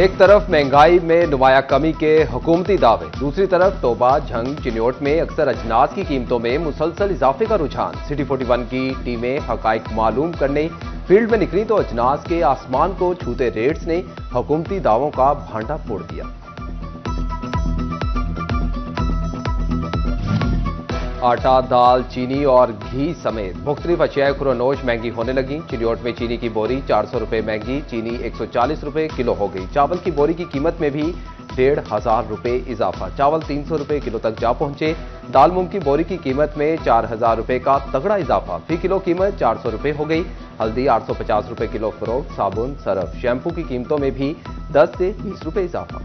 एक तरफ महंगाई में नुमाया कमी के हुकूमती दावे, दूसरी तरफ तोबा झंग चिन्योट में अक्सर अजनास की कीमतों में मुसलसल इजाफे का रुझान। सिटी 41 की टीमें हकाइक मालूम करने फील्ड में निकली तो अजनास के आसमान को छूते रेट्स ने हुकूमती दावों का भांडा फोड़ दिया। आटा, दाल, चीनी और घी समेत मुख्तलिफ अशियाए खुरोनोश महंगी होने लगी। चिन्योट में चीनी की बोरी 400 रुपए महंगी, चीनी 140 रुपए किलो हो गई। चावल की बोरी की कीमत में भी 1,500 रुपए इजाफा, चावल 300 रुपए किलो तक जा पहुंचे। दाल मूंग की बोरी की कीमत में 4,000 रुपए का तगड़ा इजाफा, फी किलो कीमत 400 रुपए हो गई। हल्दी 850 रुपए किलो फरोख्त, साबुन, सरफ, शैम्पू की कीमतों में भी 10 से 20 रुपए इजाफा।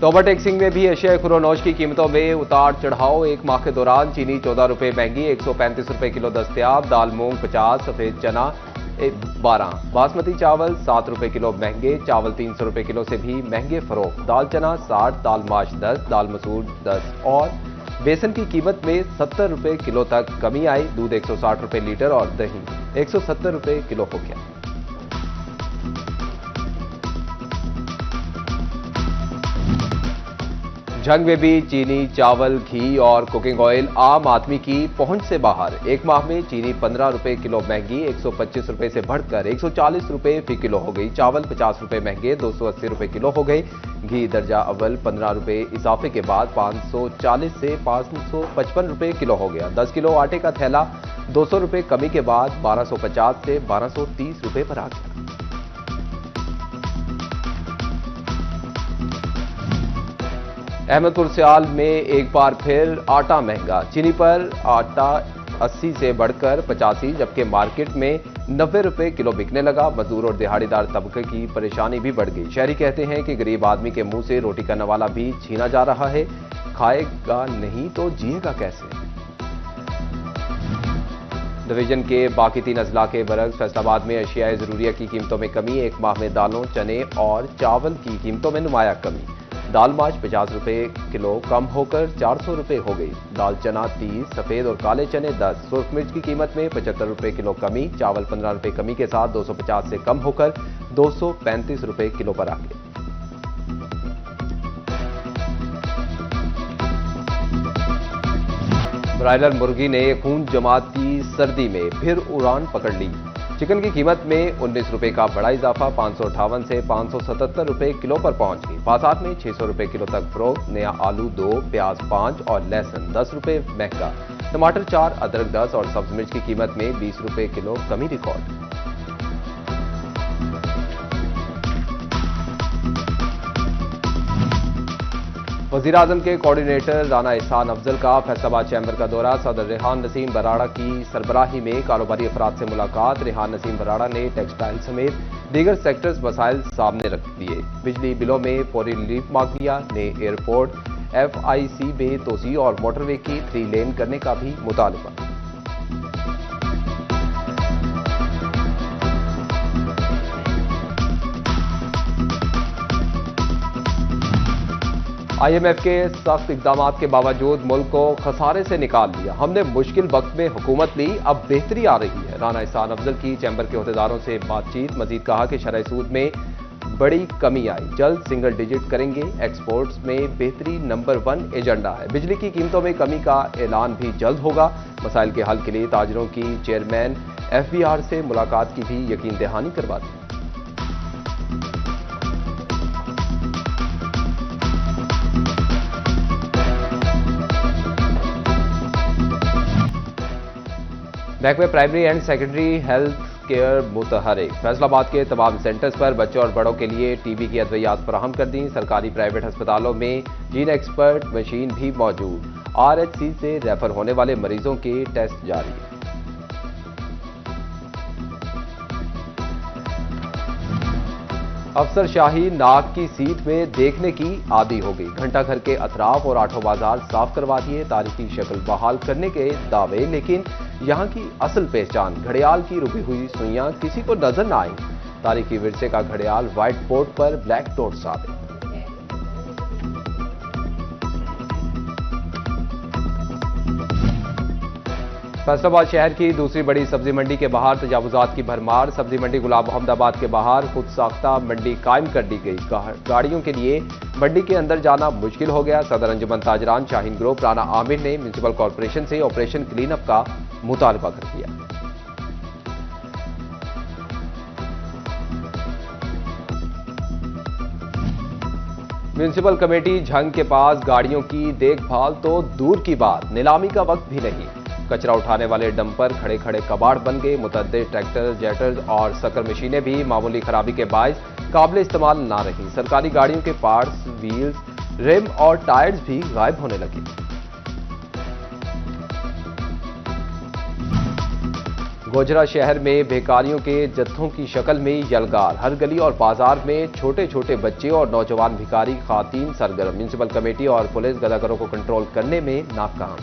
तोबा टैक्सिंग में भी एशियाई खुरोनोश की कीमतों में उतार चढ़ाव। एक माह के दौरान चीनी 14 रुपए महंगी, 135 रुपए किलो दस्तयाब। दाल मूंग 50, सफेद चना 12, बासमती चावल 7 रुपए किलो महंगे, चावल 300 रुपए किलो से भी महंगे फरोख्त। दाल चना 60, दाल माश 10, दाल मसूर 10 और बेसन की कीमत में 70 रुपए किलो तक कमी आई। दूध 160 रुपए लीटर और दही 170 रुपए किलो हो गया। झंग में भी चीनी, चावल, घी और कुकिंग ऑयल आम आदमी की पहुंच से बाहर। एक माह में चीनी 15 रुपए किलो महंगी, 125 रुपए से बढ़कर 140 रुपए फी किलो हो गई। चावल 50 रुपए महंगे, 280 रुपए किलो हो गए। घी दर्जा अव्वल 15 रुपए इजाफे के बाद 540 से 555 रुपए किलो हो गया। 10 किलो आटे का थैला 200 रुपए कमी के बाद 1250 से 1230 रुपए पर आ गया। अहमदपुर सियाल में एक बार फिर आटा महंगा। चीनी पर आटा 80 से बढ़कर 85, जबकि मार्केट में 90 रुपए किलो बिकने लगा। मजदूर और दिहाड़ीदार तबके की परेशानी भी बढ़ गई। शहरी कहते हैं कि गरीब आदमी के मुंह से रोटी का नवाला भी छीना जा रहा है। खाएगा नहीं तो जिएगा कैसे। डिवीजन के बाकी 3 अजला के बरक्स फैसलाबाद में अशियाए जरूरिया की कीमतों में कमी। एक माह में दालों, चने और चावल की कीमतों में नुमाया कमी। दाल माश 50 रुपए किलो कम होकर 400 रुपए हो गई। दाल चना 30, सफेद और काले चने 10। सुर्ख मिर्च की कीमत में 75 रुपए किलो कमी। चावल 15 रुपए कमी के साथ 250 से कम होकर 235 रुपए किलो पर आ गए। ब्रायलर मुर्गी ने खून जमाती सर्दी में फिर उड़ान पकड़ ली। चिकन की कीमत में 19 रुपए का बड़ा इजाफा, 558 से 577 रुपए किलो पर पहुंच गई। बाजार में 600 रुपए किलो तक फरोख्त। नया आलू 2, प्याज 5 और लहसुन 10 रुपए महंगा। टमाटर 4, अदरक 10 और सब्ज मिर्च की कीमत में 20 रुपए किलो कमी रिकॉर्ड। वज़ीर आज़म के कोऑर्डिनेटर राना एहसान अफजल का फैसलाबाद चैम्बर का दौरा। सदर रेहान नसीम बराड़ा की सरबराही में कारोबारी अफराद से मुलाकात। रेहान नसीम बराड़ा ने टेक्सटाइल समेत दीगर सेक्टर्स मसाइल सामने रख दिए। बिजली बिलों में फौरी रिलीफ मांग लिया। नए एयरपोर्ट, FIC में तोसी और मोटरवे की 3 लेन करने का भी मुतालबा। IMF के सख्त इकदाम के बावजूद मुल्क को खसारे से निकाल लिया। हमने मुश्किल वक्त में हुकूमत ली, अब बेहतरी आ रही है। राना एहसान अफजल की चैम्बर के अहदेदारों से बातचीत। मजीद कहा कि शरह सूद में बड़ी कमी आई, जल्द सिंगल डिजिट करेंगे। एक्सपोर्ट्स में बेहतरी नंबर 1 एजेंडा है। बिजली की कीमतों में कमी का ऐलान भी जल्द होगा। मसाइल के हल के लिए ताजरों की चेयरमैन FBR से मुलाकात की भी यकीन दहानी करवा दी। महकमे primary and secondary health care मुतहरिक। फैसलाबाद के तमाम सेंटर्स पर बच्चों और बड़ों के लिए टीबी की अद्वियात फराहम कर दी। सरकारी प्राइवेट अस्पतालों में जीन एक्सपर्ट मशीन भी मौजूद। RHC से रेफर होने वाले मरीजों के टेस्ट जारी। अफसरशाही नाक की सीट में देखने की आदी हो गई। घंटा घर के अतराफ और आठों बाजार साफ करवा दिए। तारीखी शक्ल बहाल करने के दावे, लेकिन यहां की असल पहचान घड़ियाल की रुकी हुई सुइयां किसी को नजर न आई। तारीखी विरसे का घड़ियाल व्हाइट बोर्ड पर ब्लैक नोट साबित। फैसलाबाद शहर की दूसरी बड़ी सब्जी मंडी के बाहर तजावुजात की भरमार। सब्जी मंडी गुलाम मोहम्मदाबाद के बाहर खुद साख्ता मंडी कायम कर दी गई। गाड़ियों के लिए मंडी के अंदर जाना मुश्किल हो गया। सदर अंजुमन ताजरान शाहीन ग्रुप राना आमिर ने म्यूनिसिपल कॉर्पोरेशन से ऑपरेशन क्लीन अप का मुतालबा कर दिया। म्यूनिसिपल कमेटी झंग के पास गाड़ियों की देखभाल तो दूर की बात, नीलामी का वक्त भी नहीं। कचरा उठाने वाले डंपर खड़े खड़े कबाड़ बन गए। मुतअद्दिद ट्रैक्टर, जेटर्स और सकर मशीनें भी मामूली खराबी के बायस काबिल इस्तेमाल ना रही। सरकारी गाड़ियों के पार्ट्स, व्हील्स, रिम और टायर्स भी गायब होने लगे। गोजरा शहर में बेकारियों के जत्थों की शक्ल में यलगार। हर गली और बाजार में छोटे छोटे बच्चे और नौजवान भिखारी खातीन सरगर्म। म्यूनिसिपल कमेटी और पुलिस गदागरों को कंट्रोल करने में नाकाम।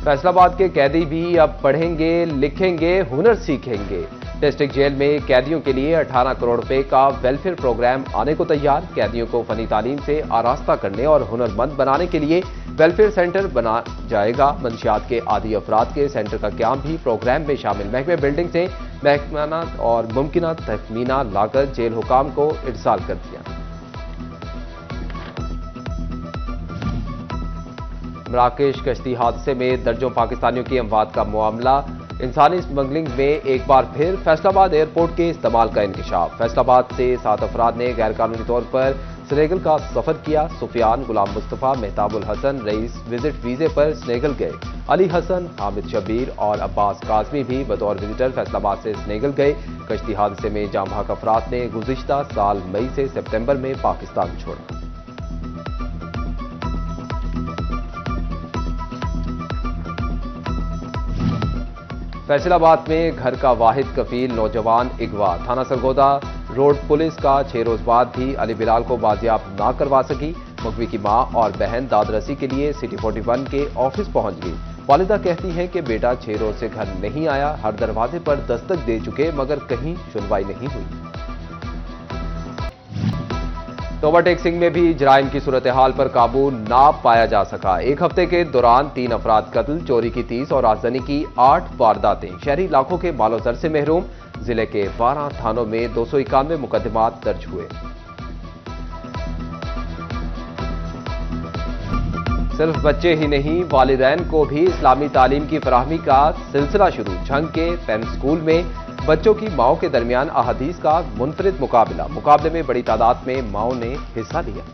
फैसलाबाद के कैदी भी अब पढ़ेंगे, लिखेंगे, हुनर सीखेंगे। डिस्ट्रिक्ट जेल में कैदियों के लिए 18 करोड़ रुपए का वेलफेयर प्रोग्राम आने को तैयार। कैदियों को फनी तालीम से आरास्ता करने और हुनरमंद बनाने के लिए वेलफेयर सेंटर बना जाएगा। मंशियात के आदी अफराद के सेंटर का क्याम भी प्रोग्राम में शामिल। महकमे बिल्डिंग से महकमाना और मुमकिना तखमीना लाकर जेल हुकाम को इरसाल कर दिया। मराकेश कश्ती हादसे में दर्जों पाकिस्तानियों की अमवात का मामला। इंसानी स्मगलिंग में एक बार फिर फैसलाबाद एयरपोर्ट के इस्तेमाल का इंकशाफ। फैसलाबाद से 7 अफराद ने गैरकानूनी तौर पर स्नेगल का सफर किया। सुफियान, गुलाम मुस्तफा, मेहताबुल हसन रईस विजिट वीजे पर स्नेगल गए। अली हसन, हामिद शबीर और अब्बास काजमी भी बतौर विजिटर फैसलाबाद से स्नेगल गए। कश्ती हादसे में जाँ बहक अफराद ने गुज़िश्ता साल मई से सितंबर में पाकिस्तान छोड़ा। फैसलाबाद में घर का वाहिद कफील नौजवान अगवा। थाना सरगोदा रोड पुलिस का 6 रोज बाद भी अली बिलाल को बाजियाब ना करवा सकी। मुखवी की मां और बहन दादरसी के लिए सिटी 41 के ऑफिस पहुंच गई। वालिदा कहती हैं कि बेटा 6 रोज से घर नहीं आया। हर दरवाजे पर दस्तक दे चुके मगर कहीं सुनवाई नहीं हुई। तो ओवरटेक्सिंग में भी जराइम की सूरत हाल पर काबू ना पाया जा सका। एक हफ्ते के दौरान 3 अफराद कत्ल, चोरी की 30 और आगजनी की 8 वारदातें। शहरी इलाकों के मालो जर से महरूम। जिले के 12 थानों में 291 मुकदमात दर्ज हुए। सिर्फ बच्चे ही नहीं, वालिदैन को भी इस्लामी तालीम की फराहमी का सिलसिला शुरू। झंग के पेन स्कूल में बच्चों की माओं के दरमियान अहादीस का मुनफरिद मुकाबले में बड़ी तादाद में माओं ने हिस्सा लिया।